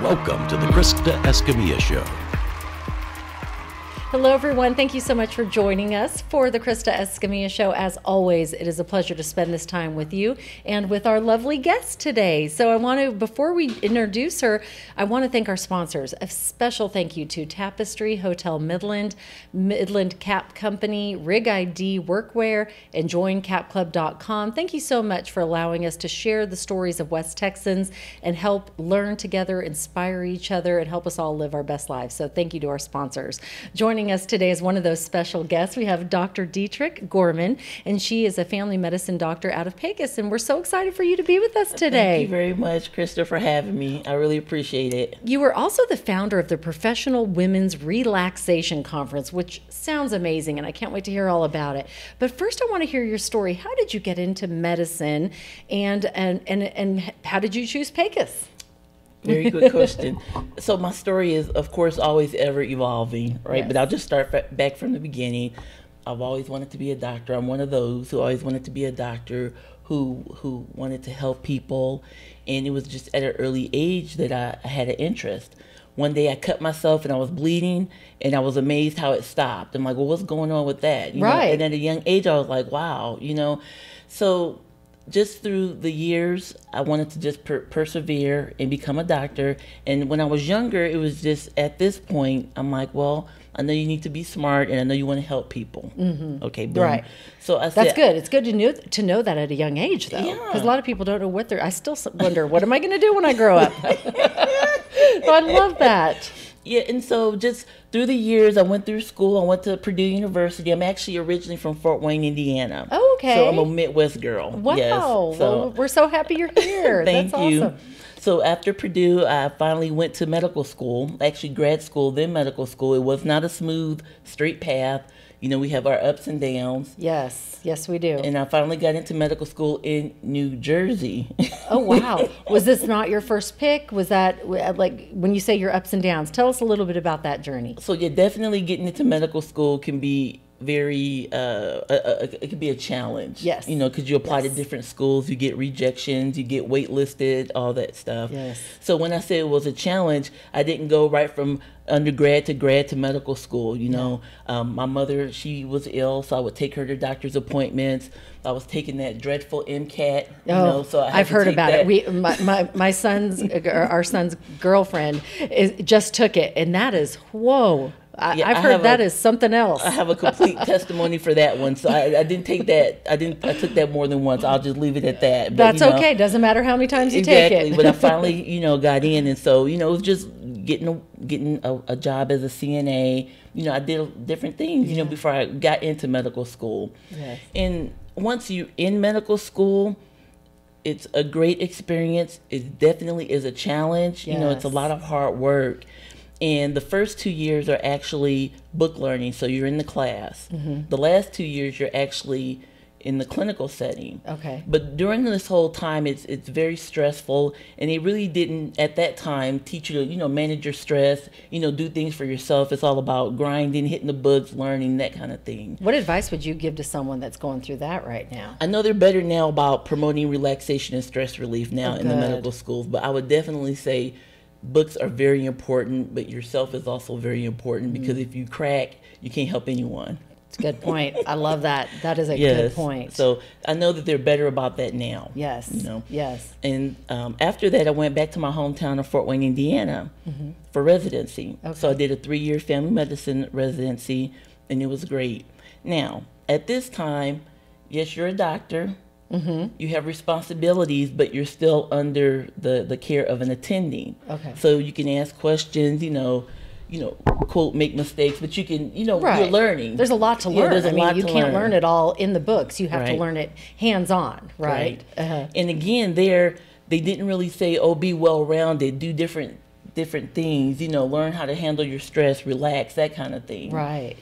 Welcome to the Krista Escamilla Show. Hello, everyone. Thank you so much for joining us for the Krista Escamilla Show. As always, it is a pleasure to spend this time with you and with our lovely guest today. So I want to, before we introduce her, I want to thank our sponsors. A special thank you to Tapestry, Hotel Midland, Midland Cap Company, Rig ID Workwear, and JoinCapClub.com. Thank you so much for allowing us to share the stories of West Texans and help learn together, inspire each other, and help us all live our best lives. So thank you to our sponsors. Joining us today is one of those special guests. We have Dr. Deitrick Gorman, and she is a family medicine doctor out of Pecos, and we're so excited for you to be with us today. Thank you very much, Krista, for having me. I really appreciate it. You were also the founder of the Professional Women's Relaxation Conference, which sounds amazing, and I can't wait to hear all about it. But first, I want to hear your story. How did you get into medicine, and how did you choose Pecos? Very good question. So my story is, of course, always ever evolving, right? Yes. But I'll just start back from the beginning. I've always wanted to be a doctor. I'm one of those who always wanted to be a doctor, who wanted to help people. And it was just at an early age that I had an interest. One day I cut myself and I was bleeding, and I was amazed how it stopped. I'm like, well, what's going on with that? You Right. know? And at a young age, I was like, wow, So just through the years, I wanted to just persevere and become a doctor. And when I was younger, it was just at this point, I'm like, well, I know you need to be smart, and I know you want to help people. Mm-hmm. Okay, boom. Right. So I said, That's good. It's good to know that at a young age, though, Yeah. because a lot of people don't know what they're. I still wonder, what am I going to do when I grow up? I love that. Yeah, and so just through the years, I went through school. I went to Purdue University. I'm actually originally from Fort Wayne, Indiana. Oh, okay. So I'm a Midwest girl. Wow. Yes. Well, we're so happy you're here. Thank That's you. awesome. So after Purdue, I finally went to medical school, actually grad school, then medical school. It was not a smooth, straight path. We have our ups and downs. Yes, we do. And I finally got into medical school in New Jersey. Oh, wow. Was this not your first pick? Was that, like, when you say your ups and downs, tell us a little bit about that journey. So yeah, definitely getting into medical school can be very, it could be a challenge. Yes. Because you apply to different schools, you get rejections, you get waitlisted, all that stuff. Yes. So when I say it was a challenge, I didn't go right from undergrad to grad to medical school. My mother, she was ill, so I would take her to doctor's appointments. I was taking that dreadful MCAT. So I've heard about it. My son's, our son's girlfriend just took it, and that is, whoa. I've heard that is something else. I have a complete testimony for that one. So I didn't take that. I took that more than once. I'll just leave it at that. But, That's okay. Doesn't matter how many times you take it. Exactly. But I finally, got in, and so it was just getting a job as a CNA. I did different things, before I got into medical school. Yes. And once you're in medical school, it's a great experience. It definitely is a challenge. Yes. It's a lot of hard work. And the first 2 years are actually book learning, so you're in the class. Mm-hmm. The last 2 years, you're actually in the clinical setting. Okay. But during this whole time, it's very stressful, and they really didn't, at that time, teach you to, manage your stress, do things for yourself. It's all about grinding, hitting the books, learning, that kind of thing. What advice would you give to someone that's going through that right now? I know they're better now about promoting relaxation and stress relief now in the good. medical schools, but I would definitely say books are very important, but yourself is also very important, because if you crack, you can't help anyone. It's a good point. I love that. That is a Yes. good point. So I know that they're better about that now. Yes. Yes. And after that, I went back to my hometown of Fort Wayne, Indiana, for residency. Okay. So I did a 3-year family medicine residency, and it was great. Now, at this time, yes, you're a doctor. Mm-hmm. You have responsibilities, but you're still under the care of an attending. Okay. So you can ask questions, quote, make mistakes, but you can, Right. you're learning. There's a lot to learn. There's a lot you to can't learn. learn it all in the books. You have to Right. learn it hands-on, right? Right. Uh-huh. And again, they didn't really say, oh, be well-rounded, do different things, learn how to handle your stress, relax, that kind of thing. Right.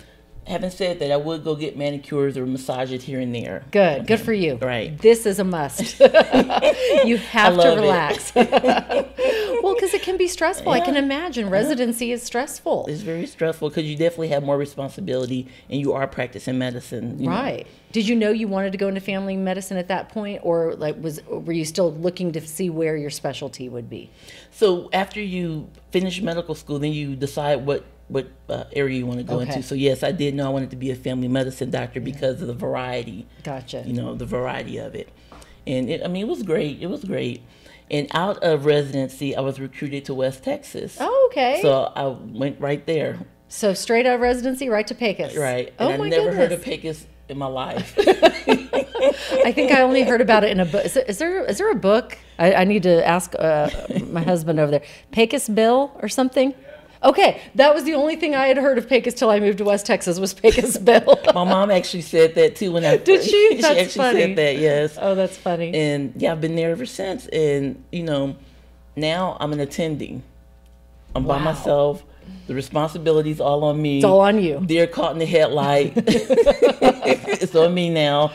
Having said that, I would go get manicures or massages here and there. Good. Okay. Good for you. Right. This is a must. You have to love it. relax. Well, because it can be stressful. I can Yeah. imagine. Residency is stressful. It's very stressful because you definitely have more responsibility and you are practicing medicine. You know. Right. Did you know you wanted to go into family medicine at that point, or were you still looking to see where your specialty would be? So after you finish medical school, then you decide what area you want to go Okay. into. So yes, I did know I wanted to be a family medicine doctor because of the variety. Gotcha. You know, the variety of it. And it was great. It was great. And out of residency, I was recruited to West Texas. Oh, okay. So I went right there. So straight out of residency, right to Pecos. Right. Oh, And my I never heard goodness. of Pecos in my life. I think I only heard about it in a book. Is there a book? I need to ask my husband over there. Pecos Bill or something? Okay, that was the only thing I had heard of Pecos till I moved to West Texas was Pecos Bill. My mom actually said that too when I Did she? She That's actually funny. said that, yes. Oh, that's funny. And yeah, I've been there ever since. And now I'm an attending. I'm by Wow. myself. The responsibility's all on me. It's all on you. They're caught in the headlight. It's on me now.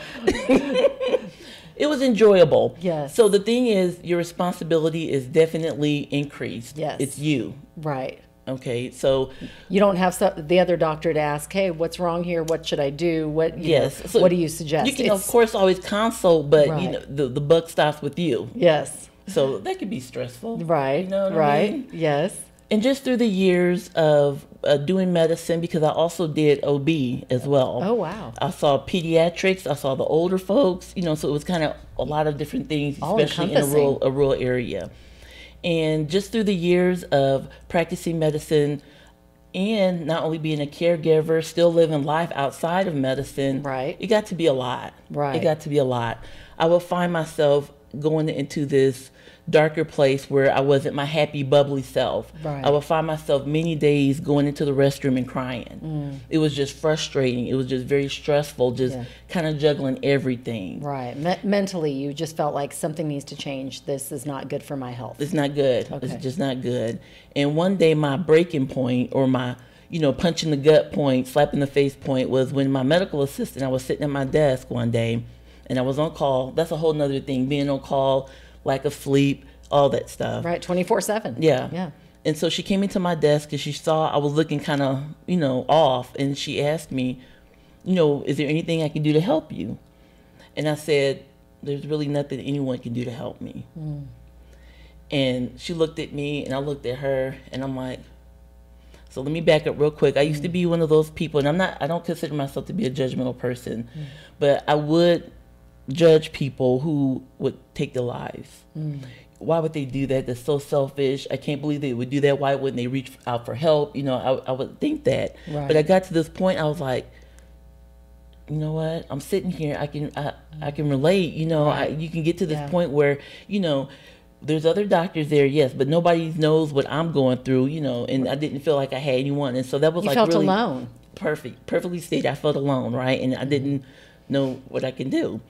It was enjoyable. Yes. So the thing is, your responsibility is definitely increased. Yes. It's you. Right. Okay. So You don't have the other doctor to ask, hey, what's wrong here? What should I do? yes. So what do you suggest? You can of course always consult, but Right. the buck stops with you. Yes. So that could be stressful. Right. You know what I right. mean? Yes. And just through the years of doing medicine, because I also did OB as well. Oh, wow. I saw pediatrics. I saw the older folks. So it was kind of a lot of different things, All especially in encompassing. a rural area. And just through the years of practicing medicine and not only being a caregiver, still living life outside of medicine, Right. it got to be a lot. Right. It got to be a lot. I would find myself going into this darker place where I wasn't my happy, bubbly self. Right. I would find myself many days going into the restroom and crying. It was just frustrating. It was just very stressful, just Yeah. kind of juggling everything. Right. Mentally, you just felt like something needs to change. This is not good for my health. It's not good. Okay. It's just not good. And one day my breaking point, or my, punch in the gut point, slap in the face point, was when my medical assistant, I was sitting at my desk one day and I was on call. That's a whole nother thing, being on call, lack of sleep, all that stuff. Right. 24/7. Yeah. Yeah. And so she came into my desk and she saw I was looking kind of, off. And she asked me, is there anything I can do to help you? And I said, there's really nothing anyone can do to help me. And she looked at me and I looked at her and I'm like, so let me back up real quick. I used to be one of those people, and I don't consider myself to be a judgmental person, but I would judge people who would take their lives. Why would they do that? That's so selfish. I can't believe they would do that. Why wouldn't they reach out for help? I would think that. Right. But I got to this point, I was like, you know what? I'm sitting here. I can relate. Right. You can get to this Yeah. point where, there's other doctors there, yes, but nobody knows what I'm going through, and I didn't feel like I had anyone. And so that was You like felt really alone. perfectly stated. I felt alone, right? And I didn't know what I can do.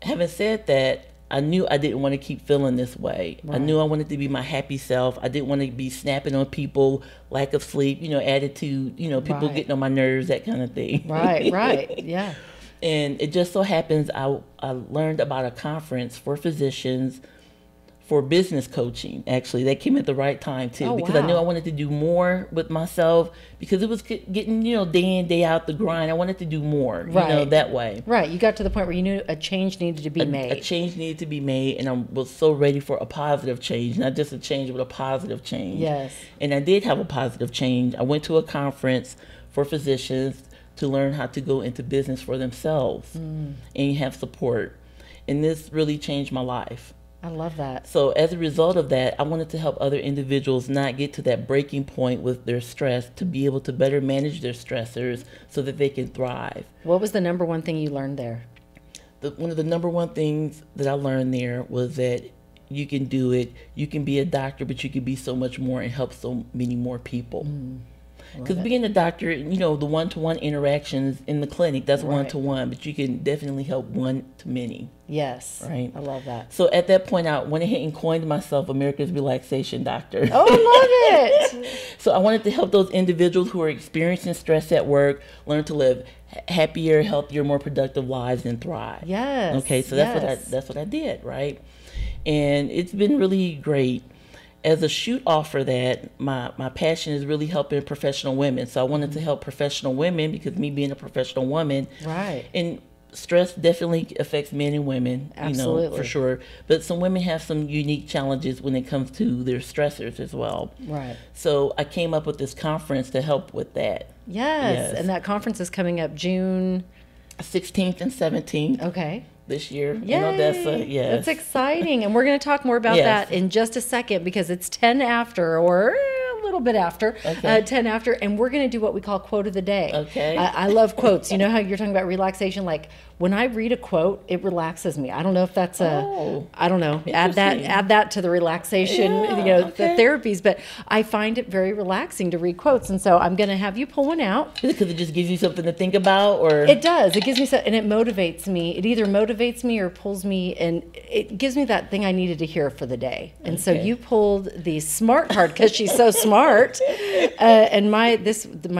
Having said that, I knew I didn't want to keep feeling this way. I Right. knew I wanted to be my happy self. I didn't want to be snapping on people, lack of sleep, attitude, people Right. getting on my nerves, that kind of thing. Right. Right. Yeah. And it just so happens I learned about a conference for physicians for business coaching. Actually, that came at the right time too, Oh, because I knew wow. I wanted to do more with myself, because it was getting, day in, day out the grind. I wanted to do more, Right. that way. Right. You got to the point where you knew a change needed to be made. A change needed to be made, and I was so ready for a positive change, not just a change, but a positive change. Yes. And I did have a positive change. I went to a conference for physicians to learn how to go into business for themselves and have support. And this really changed my life. I love that. So as a result of that, I wanted to help other individuals not get to that breaking point with their stress, to be able to better manage their stressors so that they can thrive. What was the number one thing you learned there? One of the number one things that I learned there was that you can do it. You can be a doctor, but you can be so much more and help so many more people. Because being a doctor, the one-to-one interactions in the clinic, that's Right. one-to-one, but you can definitely help one to many. Yes. Right. I love that. So at that point, I went ahead and coined myself America's Relaxation Doctor. Oh, I love it. So I wanted to help those individuals who are experiencing stress at work learn to live happier, healthier, more productive lives and thrive. Yes. Okay, so yes. that's what I did, right? And it's been really great. as a shoot off for that, my passion is really helping professional women. So I wanted to help professional women because me being a professional woman, Right. and stress definitely affects men and women, Absolutely. for sure. But some women have some unique challenges when it comes to their stressors as well. Right. So I came up with this conference to help with that. Yes. And that conference is coming up June 16th and 17th. Okay. This year. Yay. That's exciting. And we're going to talk more about that in just a second because it's 10 after or a little bit after, 10 after. And we're going to do what we call quote of the day. Okay. I love quotes. You know how you're talking about relaxation? Like when I read a quote, it relaxes me. I don't know if that's I don't know, add that to the relaxation, the therapies, but I find it very relaxing to read quotes. And so I'm going to have you pull one out. Because it just gives you something to think about, or? It does. It gives me and it motivates me. It either motivates me or pulls me, and it gives me that thing I needed to hear for the day. And so you pulled the smart card because she's so smart. And my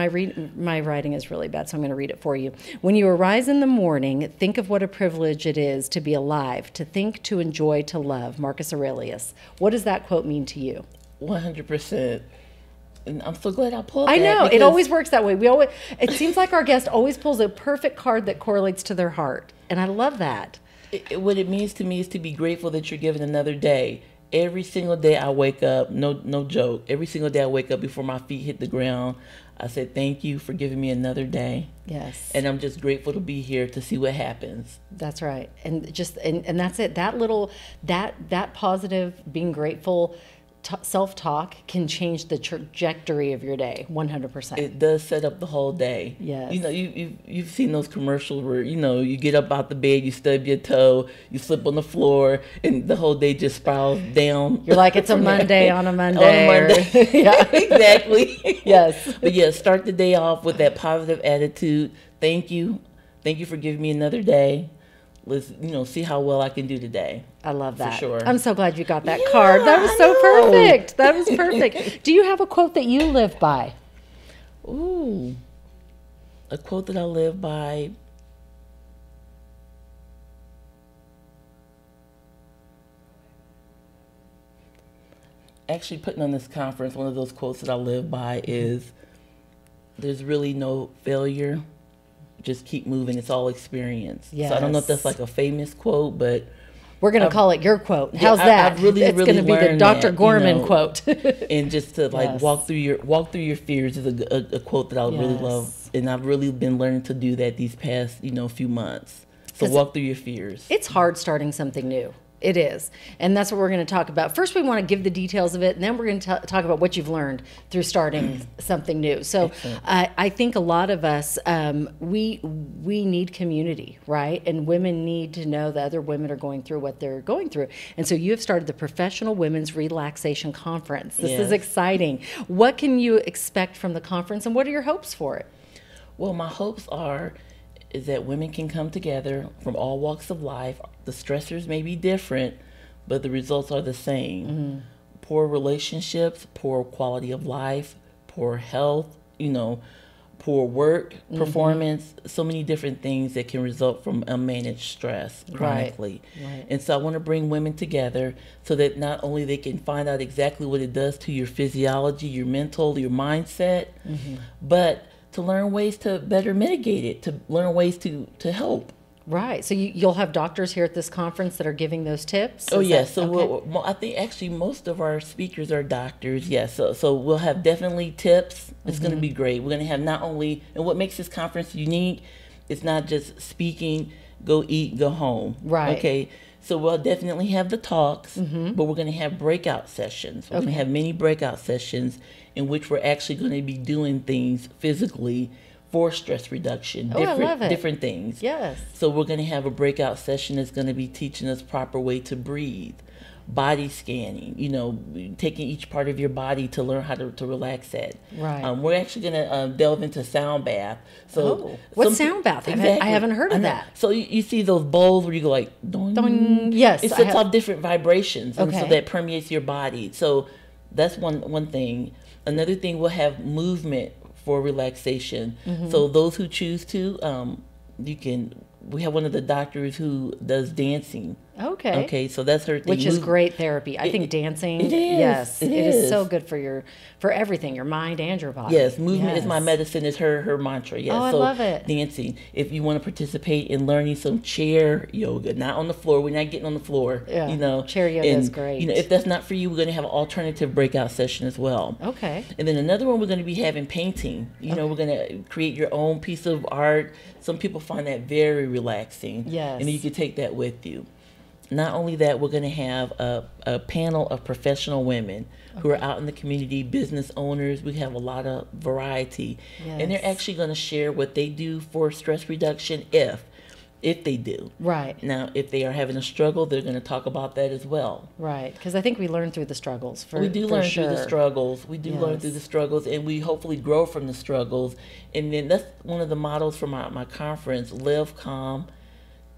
writing is really bad, so I'm going to read it for you. When you arise in the morning, think of what a privilege it is to be alive, to think, to enjoy, to love. Marcus Aurelius. What does that quote mean to you? 100%. And I'm so glad I pulled that. I know. It always works that way. It seems like our guest always pulls a perfect card that correlates to their heart. And I love that. What it means to me is to be grateful that you're given another day. Every single day I wake up, no joke, every single day I wake up before my feet hit the ground, I said, thank you for giving me another day. Yes. And I'm just grateful to be here to see what happens. That's right. And just, and that's it. That positive, being grateful, self-talk can change the trajectory of your day 100%. It does set up the whole day. Yes. You've seen those commercials where you get up out the bed, you stub your toe, you slip on the floor, and the whole day just spirals down. You're like, it's a Monday on a Monday. On a Monday. Yeah, exactly. Yes. But start the day off with that positive attitude. Thank you for giving me another day. Let's see how well I can do today. I love that. For sure. I'm so glad you got that card. That was so perfect. That was perfect. Do you have a quote that you live by? Ooh, a quote that I live by. Actually, putting on this conference, one of those quotes that I live by is, "There's really no failure. Just keep moving. It's all experience." Yes. So I don't know if that's like a famous quote, but we're going to call it your quote. How's that? I've really it's going to be the Dr. Gorman quote. And just to walk through your fears is a quote that I really love, and I've really been learning to do that these past few months. So walk through your fears. It's hard starting something new. It is. And that's what we're going to talk about. First, we want to give the details of it, and then we're going to talk about what you've learned through starting something new. So I think a lot of us, we need community, right? And women need to know that other women are going through what they're going through. And so you have started the Professional Women's Relaxation Conference. This is exciting. What can you expect from the conference, and what are your hopes for it? Well, my hopes is that women can come together from all walks of life. The stressors may be different, but the results are the same. Mm-hmm. Poor relationships, poor quality of life, poor health, poor work performance, so many different things that can result from unmanaged stress chronically. Right. And so I want to bring women together so that not only they can find out exactly what it does to your physiology, your mental, your mindset, but to learn ways to better mitigate it, to learn ways to help. Right. So you'll have doctors here at this conference that are giving those tips? Yes. So I think actually most of our speakers are doctors. Yes. So we'll have definitely tips. It's going to be great. We're going to have not only, and what makes this conference unique, it's not just speaking, go eat, go home. Right. Okay. So we'll definitely have the talks, but we're going to have breakout sessions. We're going to have many breakout sessions in which we're actually going to be doing things physically for stress reduction, different things. Yes. So we're going to have a breakout session that's going to be teaching us proper way to breathe, body scanning, taking each part of your body to learn how to relax that. Right. We're actually going to delve into sound bath. So what's sound bath? Exactly. I haven't heard of that. So you see those bowls where you go like, doing, doing, yes. It sets off different vibrations, and so that permeates your body. So that's one thing. Another thing, we'll have movement for relaxation. So those who choose to, you can we have one of the doctors who does dancing. Okay. Okay, so that's her thing. Which is great therapy. I think dancing, it is. Yes, It it is is so good for everything, your mind and your body. Yes, movement is my Yes. medicine is her mantra. Yes. Oh, I love it. Dancing. If you want to participate in learning some chair yoga, not on the floor, we're not getting on the floor. Yeah, You know, chair yoga is great. You know, if that's not for you, we're going to have an alternative breakout session as well. Okay. And then another one, we're going to be having painting. You know, we're going to create your own piece of art. Some people find that very relaxing. Yes. And then you can take that with you. Not only that, we're going to have a panel of professional women who are out in the community, business owners. We have a lot of variety. Yes. And they're actually going to share what they do for stress reduction if they do. Right. Now, if they are having a struggle, they're going to talk about that as well. Right. Because I think we learn through the struggles. We do learn through the sure. struggles. We do learn Yes. through the struggles, and we hopefully grow from the struggles. And then that's one of the mottos for my conference: live calm,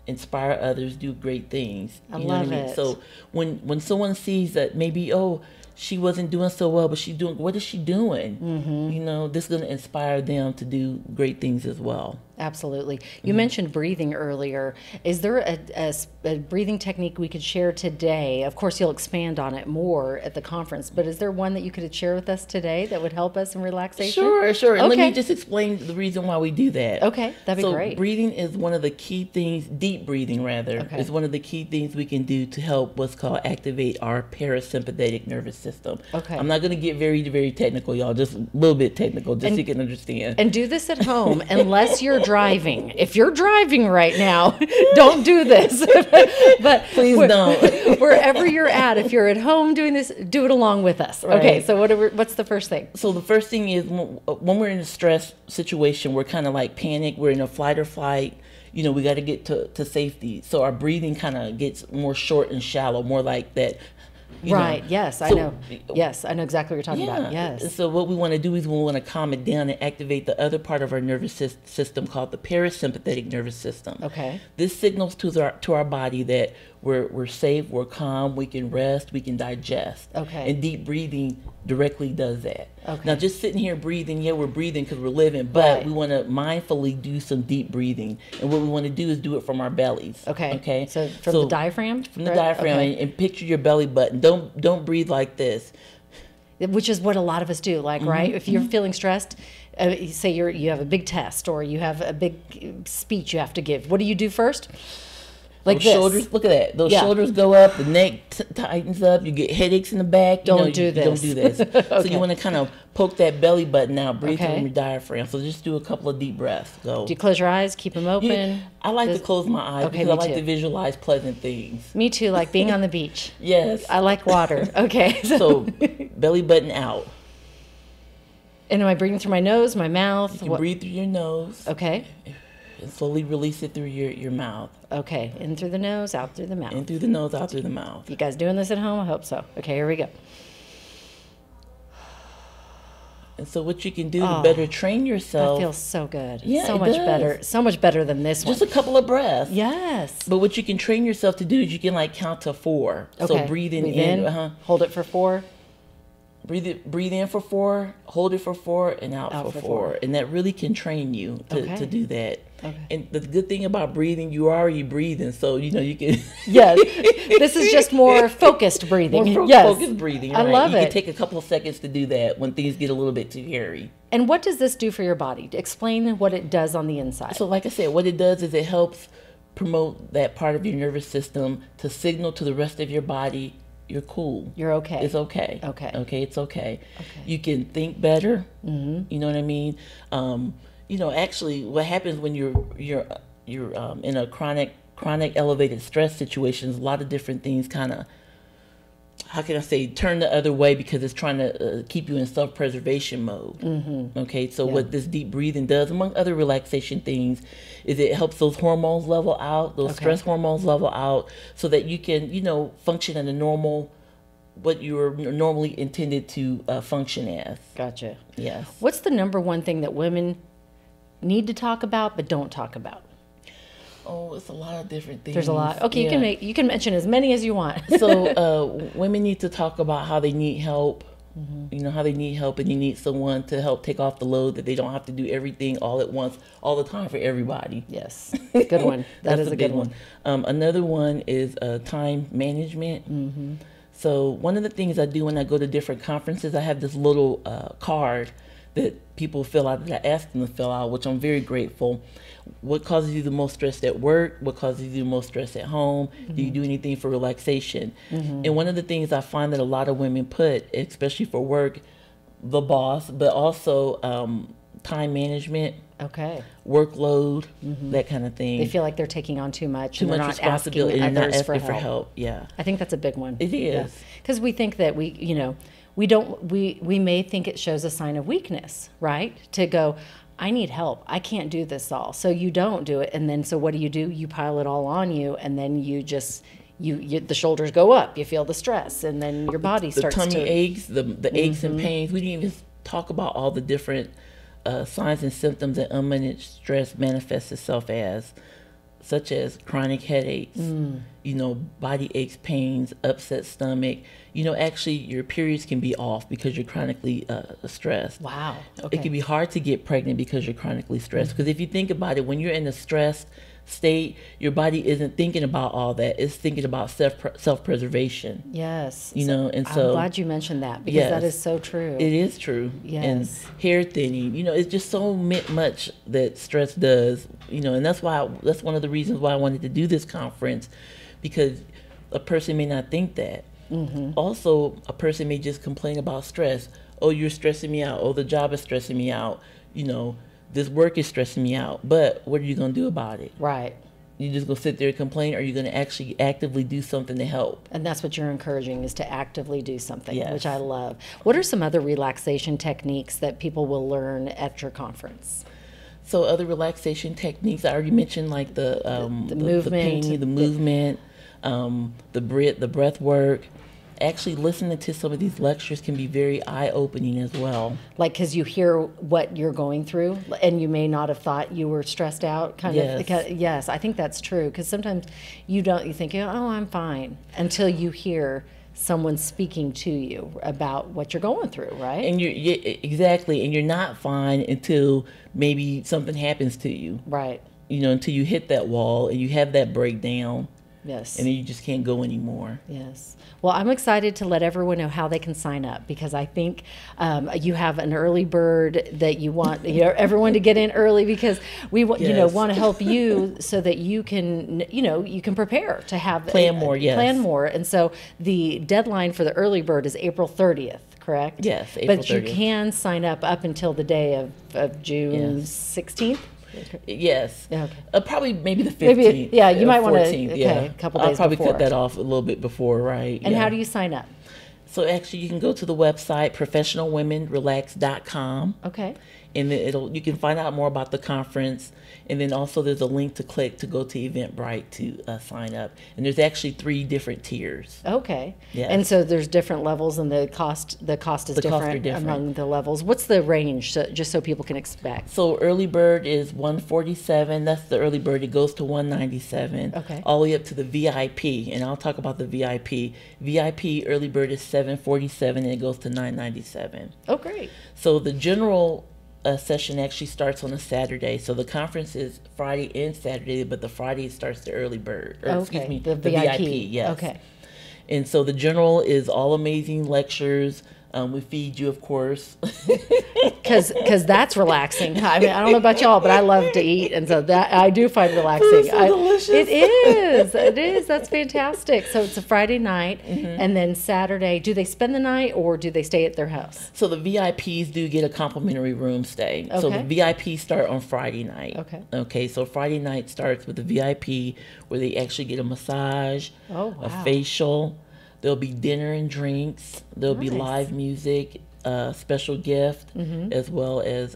inspire others, do great things. I You know love what I mean? it. So when someone sees that maybe, oh, she wasn't doing so well, but she's doing, what is she doing? Mm-hmm. You know, this is going to inspire them to do great things as well. Absolutely. You mentioned breathing earlier. Is there a breathing technique we could share today? Of course, you'll expand on it more at the conference, but is there one that you could share with us today that would help us in relaxation? Sure. And let Okay. me just explain the reason why we do that. Okay, that'd be great. Breathing is one of the key things, deep breathing rather, Okay. is one of the key things we can do to help what's called activate our parasympathetic nervous system. Okay. I'm not going to get very, very technical, y'all, just a little bit technical, just so you can understand. And do this at home unless you're driving. If you're driving right now, don't do this. But Please don't. Wherever you're at, if you're at home doing this, do it along with us. Right. Okay, so what's the first thing? So the first thing is when we're in a stress situation, we're kind of like panic, we're in a flight or flight, you know, we got to get to safety. So our breathing kind of gets more short and shallow, more like that. Right. Yes, I know. Yes, I know exactly what you're talking about. Yes. So what we want to do is we want to calm it down and activate the other part of our nervous system called the parasympathetic nervous system. Okay. This signals to our body that we're safe, we're calm, we can rest, we can digest. Okay. And deep breathing directly does that. Okay. Now just sitting here breathing, yeah, we're breathing because we're living, but Right. we want to mindfully do some deep breathing. And what we want to do is do it from our bellies. Okay. Okay. So from the diaphragm? From the right? diaphragm, Okay. and picture your belly button. Don't breathe like this. Which is what a lot of us do, like, right? If you're feeling stressed, say you have a big test or you have a big speech you have to give. What do you do first? Like Those this. shoulders, look at that. Those Yeah. shoulders go up, the neck tightens up, you get headaches in the back. Don't do this. Don't do this. So Okay. you want to kind of poke that belly button out, breathe Okay. from your diaphragm. So just do a couple of deep breaths. Go. Do you close your eyes, keep them open? I like to close my eyes Okay, because me I like too. to visualize pleasant things. Me too, like being on the beach. Yes. I like water. Okay. So belly button out. And am I breathing through my nose, my mouth? You breathe through your nose Okay. and slowly release it through your mouth. Okay. In through the nose, out through the mouth. In through the nose, out through the mouth. You guys doing this at home? I hope so. Okay, here we go. And so what you can do to better train That yourself, feels so good. Yeah, so it much does. better. So much better than this one. just a couple of breaths. Yes. But what you can train yourself to do is you can like count to 4. Okay. So breathing in, hold it for 4. breathe in for 4, hold it for 4, and out for 4. And that really can train you to do that. Okay. And the good thing about breathing, you're already breathing, so you know you can. Yes. This is just more focused breathing. More Yes. focused breathing. I Right? love you it. can take a couple of seconds to do that when things get a little bit too hairy. And what does this do for your body? Explain what it does on the inside. So like I said, what it does is it helps promote that part of your nervous system to signal to the rest of your body, you're cool. You're okay. It's okay. Okay. Okay, it's okay. You can think better. Mm-hmm. You know what I mean? You know, actually, what happens when you're in a chronic elevated stress situations, a lot of different things kind of, how can I say, turn the other way because it's trying to keep you in self-preservation mode. Mm-hmm. Okay, so what this deep breathing does, among other relaxation things, is it helps those hormones level out, those stress hormones level out, so that you can, you know, function in a normal, what you were normally intended to function as. Gotcha. Yes. What's the number one thing that women need to talk about but don't talk about? Oh, it's a lot of different things. There's a lot. Okay, Yeah. you can mention as many as you want. So women need to talk about how they need help You know how they need help, and you need someone to help take off the load, that they don't have to do everything all at once, all the time for everybody. Yes, good one. That is a good one. Another one is time management. So one of the things I do when I go to different conferences, I have this little card that people fill out, that I ask them to fill out, which I'm very grateful. What causes you the most stress at work? What causes you the most stress at home? Do you do anything for relaxation? And one of the things I find that a lot of women put, especially for work, the boss, but also time management, workload, that kind of thing. They feel like they're taking on too much and they're not responsibility, asking and not others asking for for help. help. Yeah, I think that's a big one. it is. Because we think that we may think it shows a sign of weakness, right? To go, I need help. I can't do this all. So you don't do it. And then, so what do? You pile it all on you, and then you just, the shoulders go up. You feel the stress, and then your body starts to... The tummy aches, the aches and pains. We didn't even talk about all the different signs and symptoms that unmanaged stress manifests itself as, such as chronic headaches, body aches, pains, upset stomach. Actually, your periods can be off because you're chronically stressed. Wow. Okay. It can be hard to get pregnant because you're chronically stressed. Because if you think about it, when you're in a stressed state, your body isn't thinking about all that. It's thinking about self-preservation. Yes. And I'm so... glad you mentioned that, because that is so true. It is true. Yes. And hair thinning, it's just so much that stress does, and that's one of the reasons why I wanted to do this conference, because a person may not think that. Also, a person may just complain about stress. Oh, you're stressing me out. Oh, the job is stressing me out. This work is stressing me out. But what are you going to do about it? Right. You just going to sit there and complain, or are you going to actually actively do something to help? And that's what you're encouraging, is to actively do something, Yes. which I love. What are some other relaxation techniques that people will learn at your conference? So other relaxation techniques, I already mentioned, like the movement, the painting, the movement, the breath work. Actually, listening to some of these lectures can be very eye-opening as well. Like, because you hear what you're going through, and you may not have thought you were stressed out, kind of. Yes, I think that's true, because sometimes you think, oh, I'm fine, until you hear someone speaking to you about what you're going through, right? And exactly, and you're not fine until maybe something happens to you. Right. Until you hit that wall and you have that breakdown. Yes. And then you just can't go anymore. Yes. Well, I'm excited to let everyone know how they can sign up, because I think you have an early bird that you want everyone to get in early, because we want to help you so that you can you can prepare to have plan more. Yes. Plan more. And so the deadline for the early bird is April 30th. Correct? Yes, April 30th. But you can sign up until the day of June 16th. Yes. Okay. Probably maybe the 15th. You might want to. Yeah. A couple days. I'll probably before. cut that off a little bit before, right? And how do you sign up? So actually, you can go to the website professionalwomenrelax.com. Okay. And then you can find out more about the conference, and then also there's a link to click to go to Eventbrite to sign up. And there's actually 3 different tiers. Okay. Yes. And so there's different levels, and the cost is different among the levels. What's the range, just so people can expect? So early bird is $147. That's the early bird. It goes to $197. Okay. All the way up to the VIP, and I'll talk about the VIP. VIP early bird is $747, and it goes to $997. Oh, great. So the general session actually starts on a Saturday. So the conference is Friday and Saturday, but the Friday starts the early bird. Excuse me, the VIP. Yes. Okay. And so the general is all amazing lectures. We feed you, of course. Because that's relaxing. I mean, I don't know about y'all, but I love to eat, and so that I do find relaxing. Food's so delicious. It is. It is. That's fantastic. So it's a Friday night, and then Saturday. Do they spend the night, or do they stay at their house? So the VIPs do get a complimentary room stay. Okay. So the VIPs start on Friday night. Okay. Okay. So Friday night starts with the VIP, where they actually get a massage, a facial. There'll be dinner and drinks. There'll be live music, special gift, as well as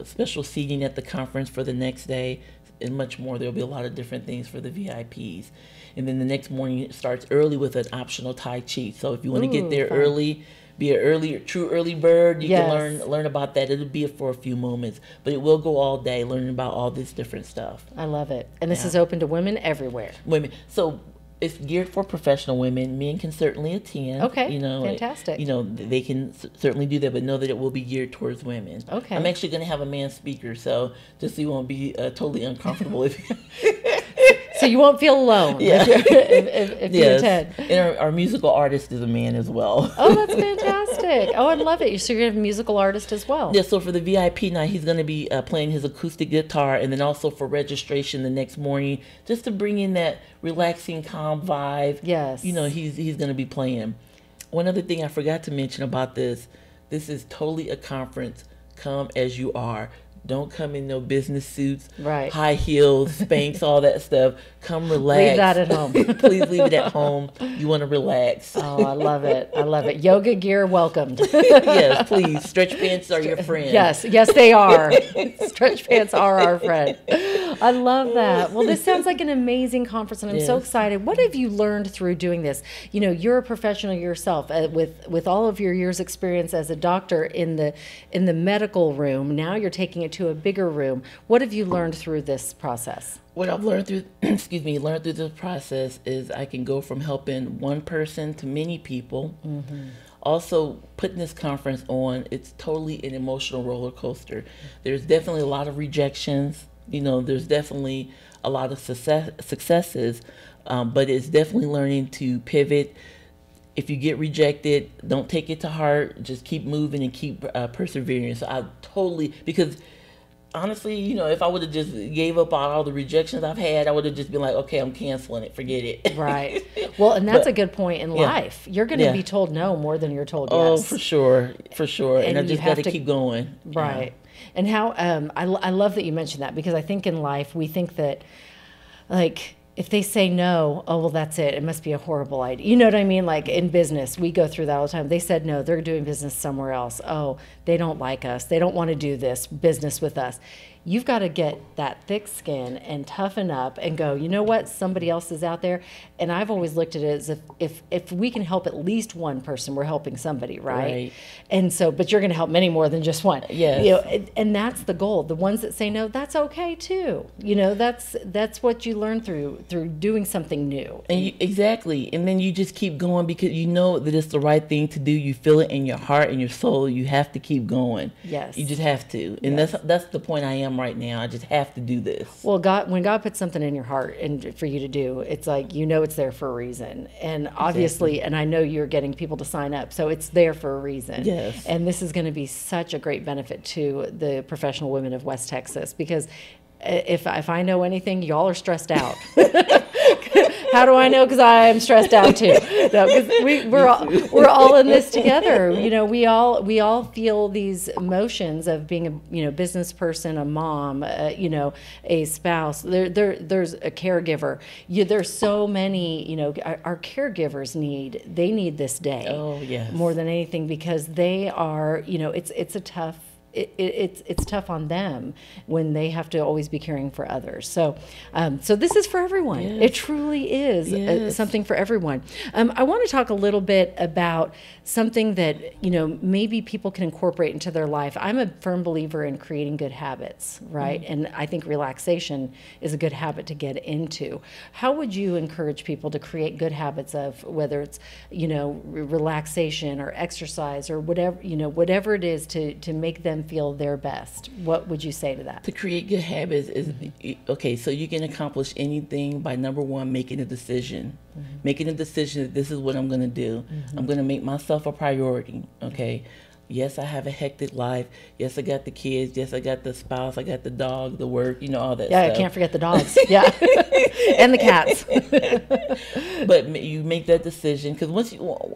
special seating at the conference for the next day, and much more. There'll be a lot of different things for the VIPs. And then the next morning it starts early with an optional Tai Chi. So if you want to get there early, be a true early bird, you can learn about that. It'll be for a few moments, but it will go all day learning about all this different stuff. I love it. And this is open to women everywhere. Women. So It's geared for professional women. Men can certainly attend. Okay, You know, fantastic. You know, they can certainly do that, but know that it will be geared towards women. Okay. I'm actually going to have a man speaker, so just so you won't be totally uncomfortable if So you won't feel alone Yeah. if you attend. And our musical artist is a man as well. Oh, that's fantastic. Oh, I love it. So you're going to have a musical artist as well. Yeah, so for the VIP night, he's going to be playing his acoustic guitar, and then also for registration the next morning, just to bring in that relaxing, calm vibe. Yes. You know, he's going to be playing. One other thing I forgot to mention about this is totally a conference. Come as you are. Don't come in no business suits, Right. high heels, Spanx, all that stuff. Come relax. Leave that at home. Please leave it at home. You want to relax. Oh, I love it. I love it. Yoga gear welcomed. Yes, please. Stretch pants are your friend. Yes, they are. Stretch pants are our friend. I love that. Well, this sounds like an amazing conference, and I'm so Yes. excited. What have you learned through doing this? You know, you're a professional yourself with all of your years' experience as a doctor in the medical room. Now you're taking it to a bigger room. What have you learned through this process? What I've learned through, learned through this process is I can go from helping one person to many people. Also, putting this conference on, it's totally an emotional roller coaster. There's definitely a lot of rejections. You know, there's definitely a lot of successes, but it's definitely learning to pivot. If you get rejected, don't take it to heart. Just keep moving and keep persevering. So I totally, because honestly, you know, if I would have just gave up on all the rejections I've had, I would have just been like, okay, I'm canceling it. Forget it. Right. Well, and that's a good point in yeah. life. You're going to Yeah. be told no more than you're told Oh, yes. for sure. And I you just have got to to- keep going. Right. And how I love that you mentioned that, because I think in life we think that, like, if they say no, oh, well, that's it. It must be a horrible idea. You know what I mean? Like in business, we go through that all the time. They said no, they're doing business somewhere else. Oh, they don't like us. They don't want to do this business with us. You've got to get that thick skin and toughen up and go, you know what? Somebody else is out there. And I've always looked at it as if we can help at least one person, we're helping somebody, right? Right. And so, but you're going to help many more than just one. Yes. You know, and that's the goal. The ones that say no, that's okay too. You know, that's what you learn through doing something new. And exactly. And then you just keep going because you know that it's the right thing to do. You feel it in your heart and your soul. You have to keep going. Yes. You just have to. And Yes. that's the point I am right now. I just have to do this. Well, when God puts something in your heart and for you to do, it's like, you know, it's there for a reason. And obviously, and I know you're getting people to sign up, so it's there for a reason. Yes. And this is going to be such a great benefit to the professional women of West Texas, because if I know anything, y'all are stressed out. How do I know? Because I am stressed out too. No, 'cause we're all in this together. You know, we all feel these emotions of being a business person, a mom, a spouse. There's a caregiver. There's so many. Our caregivers need this day. Oh, yes. More than anything, because they are. It's a tough. It's tough on them when they have to always be caring for others. So this is for everyone. Yes. It truly is Yes. something for everyone. I want to talk a little bit about something that maybe people can incorporate into their life. I'm a firm believer in creating good habits, right? Mm-hmm. And I think relaxation is a good habit to get into. How would you encourage people to create good habits of, whether it's relaxation or exercise or whatever it is to make them feel their best? What would you say to that? To create good habits is, okay, so you can accomplish anything by, number one, making a decision. Mm-hmm. Making a decision that this is what I'm going to do. I'm going to make myself a priority, okay? Yes, I have a hectic life. Yes, I got the kids. Yes, I got the spouse. I got the dog, the work, all that Yeah, stuff. I can't forget the dogs. Yeah. And the cats. But you make that decision, because once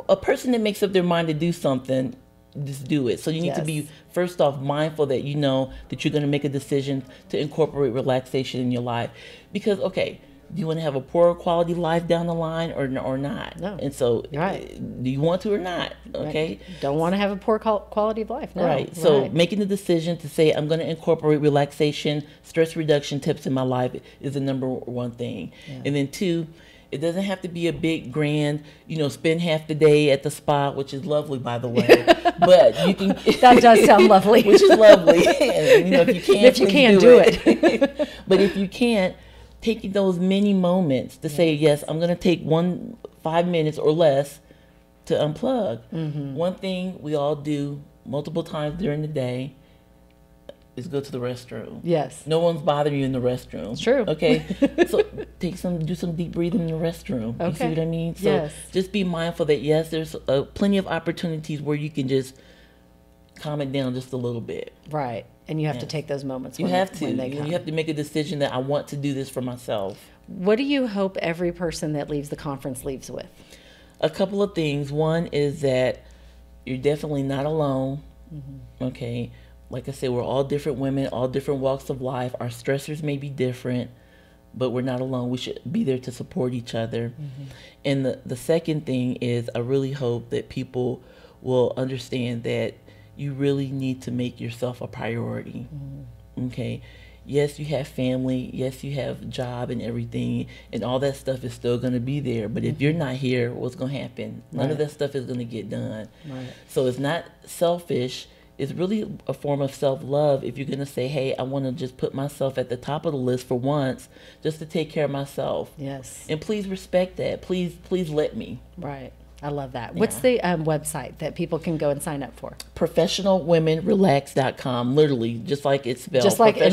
a person that makes up their mind to do something, just do it. So you need to be, first off, mindful that you know that you're going to make a decision to incorporate relaxation in your life. Because, okay, do you want to have a poorer quality life down the line or not? No. And so, Right. do you want to or not? Okay. Right. Don't want to have a poor quality of life. No. Right. So Right. making the decision to say, I'm going to incorporate relaxation, stress reduction tips in my life is the number one thing. Yeah. And then two, it doesn't have to be a big grand, spend half the day at the spa, which is lovely, by the way. But you can. That does sound lovely. Which is lovely. And, if you can, if you can, do it. But if you can't, taking those mini moments to say, yes, I'm going to take 5 minutes or less to unplug. One thing we all do multiple times during the day is go to the restroom. Yes. No one's bothering you in the restroom. It's true. Okay. So do some deep breathing in the restroom. Okay. You see what I mean? So Yes. just be mindful that, yes, there's plenty of opportunities where you can just calm it down just a little bit. Right. And you have to take those moments You when, have to. when they come. You have to make a decision that I want to do this for myself. What do you hope every person that leaves the conference leaves with? A couple of things. One is that you're definitely not alone. Okay. Like I said, we're all different women, all different walks of life. Our stressors may be different, but we're not alone. We should be there to support each other. And the second thing is, I really hope that people will understand that you really need to make yourself a priority. Okay. Yes, you have family. Yes, you have job and everything, and all that stuff is still going to be there. But if you're not here, what's going to happen? None of that stuff is going to get done. So it's not selfish. It's really a form of self-love if you're going to say, hey, I want to just put myself at the top of the list for once just to take care of myself. Yes. And please respect that. Please let me. Right. I love that. What's the website that people can go and sign up for? ProfessionalWomenRelax.com. Literally, just like it's spelled. Just like it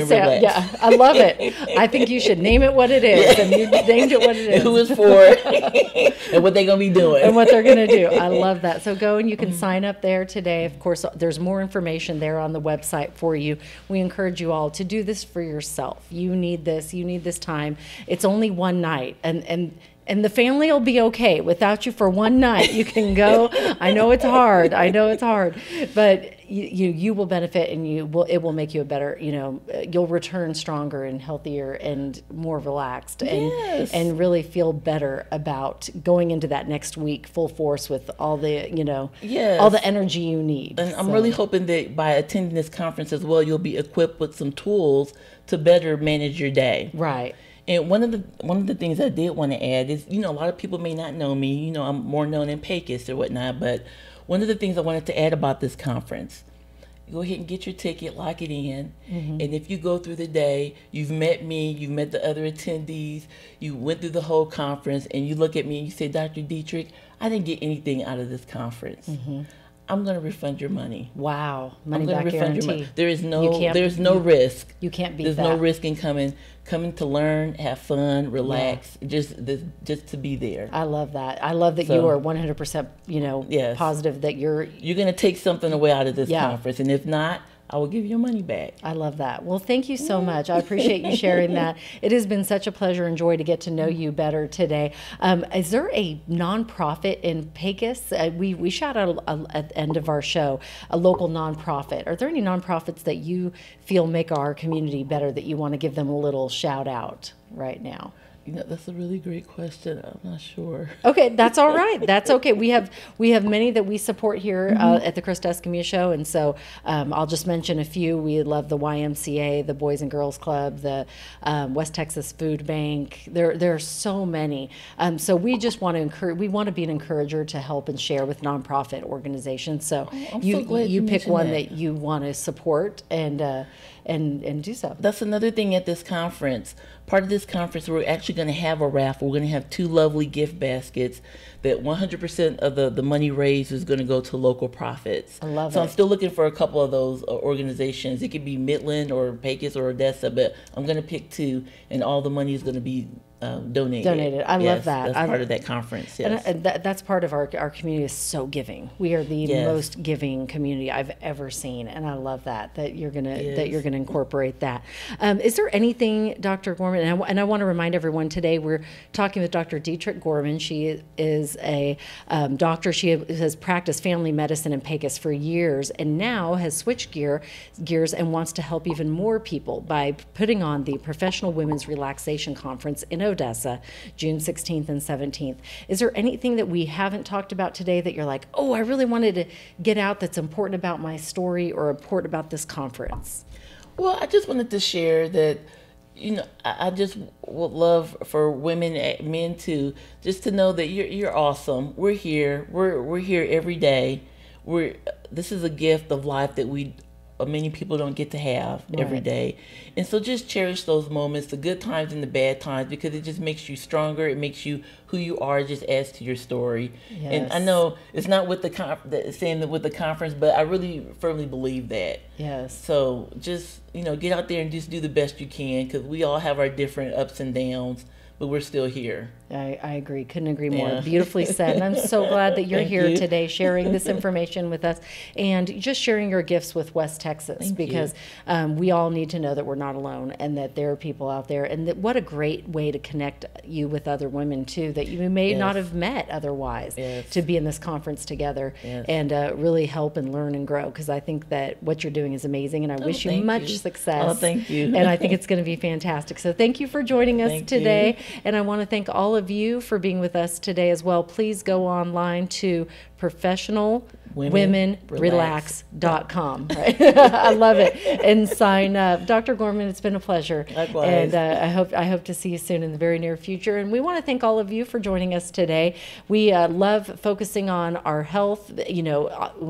sounds. Yeah, I love it. I think you should name it what it is, and you named it what it is. Who it's for, and what they're going to be doing. And what they're going to do. I love that. So go and you can sign up there today. Of course, there's more information there on the website for you. We encourage you all to do this for yourself. You need this. You need this time. It's only one night, and the family will be okay without you for one night. You can go. I know it's hard. But you will benefit, and it will make you a better, you'll return stronger and healthier and more relaxed, and really feel better about going into that next week full force with all the, all the energy you need. And I'm really hoping that by attending this conference as well, you'll be equipped with some tools to better manage your day. Right. And one of the things I did want to add is, a lot of people may not know me. I'm more known in Pecos or whatnot. But one of the things I wanted to add about this conference, go ahead and get your ticket, lock it in. And if you go through the day, you've met me, you've met the other attendees, you went through the whole conference, and you look at me and you say, Dr. Deitrick, I didn't get anything out of this conference. I'm going to refund your money. Wow. Money back guarantee. There's no risk. You can't beat There's that. no risk in coming to learn, have fun, relax, just to be there. I love that. I love that you are 100%, positive that you're going to take something away out of this conference. And if not, I will give you your money back. I love that. Well, thank you so much. I appreciate you sharing that. It has been such a pleasure and joy to get to know you better today. Is there a nonprofit in Pecos? We shout out at the end of our show, a local nonprofit. Are there any nonprofits that you feel make our community better that you want to give them a little shout out right now? That's a really great question. I'm not sure. Okay, that's all right. That's okay. We have many that we support here at the Krista Escamilla Show, and so I'll just mention a few. We love the YMCA, the Boys and Girls Club, the West Texas Food Bank. There are so many. So we just want to encourage. We want to be an encourager to help and share with nonprofit organizations. So you pick one that you want to support and do so. That's another thing at this conference. Part of this conference, we're actually going to have a raffle. We're going to have 2 lovely gift baskets that 100% of the money raised is going to go to local profits. I love it. So I'm still looking for a couple of those organizations. It could be Midland or Pecos or Odessa, but I'm going to pick 2, and all the money is going to be donated. I love that. That's part of that conference. Yes. And that's part of our community is so giving. We are the most giving community I've ever seen, and I love that you're gonna incorporate that. Is there anything, Dr. Gorman? And I want to remind everyone today we're talking with Dr. Deitrick Gorman. She is a doctor. She has practiced family medicine in Pecos for years, and now has switched gears and wants to help even more people by putting on the Professional Women's Relaxation Conference in Odessa, June 16th and 17th. Is there anything that we haven't talked about today that you're like, oh, I really wanted to get out that's important about my story or important about this conference? Well, I just wanted to share that, I just would love for women and men to just to know that you're awesome. We're here. We're here every day. This is a gift of life that we many people don't get to have every Right. day. And so just cherish those moments, the good times and the bad times, because it just makes you stronger. It makes you who you are, it just adds to your story. And I Yes. know it's not with saying that with the conference, but I really firmly believe that. Yes. So just, get out there and just do the best you can, because we all have our different ups and downs, but we're still here. I agree. Couldn't agree more. Yeah. Beautifully said. And I'm so glad that you're Thank here you. today sharing this information with us and just sharing your gifts with West Texas, Thank because we all need to know that we're not alone and that there are people out there, and that what a great way to connect you with other women too that you may Yes. not have met otherwise, Yes. to be in this conference together Yes. and really help and learn and grow, because I think that what you're doing is amazing, and I wish you thank much you. success. Oh, thank you. And I think it's going to be fantastic. So thank you for joining us Thank you. today. And I want to thank all of you for being with us today as well. Please go online to professionalwomenrelax.com. Right? I love it. And sign up. Dr. Gorman, it's been a pleasure. Likewise. And I hope to see you soon in the very near future. And we want to thank all of you for joining us today. We love focusing on our health,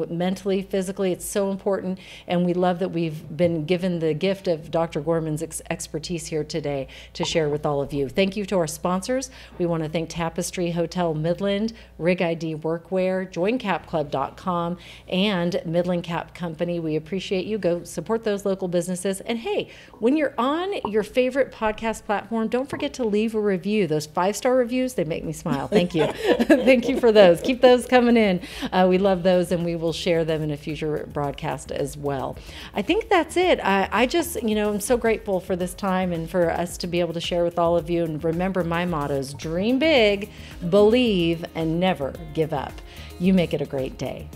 mentally, physically. It's so important. And we love that we've been given the gift of Dr. Gorman's expertise here today to share with all of you. Thank you to our sponsors. We want to thank Tapestry Hotel Midland, Rig ID Workwear, JoinCapClub.com, and Midland Cap Company. We appreciate you. Go support those local businesses. And hey, when you're on your favorite podcast platform, don't forget to leave a review. Those 5-star reviews, they make me smile. Thank you. Thank you for those. Keep those coming in. We love those, and we will share them in a future broadcast as well. I think that's it. I just, I'm so grateful for this time and for us to be able to share with all of you. And remember my mottos: dream big, believe, and never give up. You make it a great day.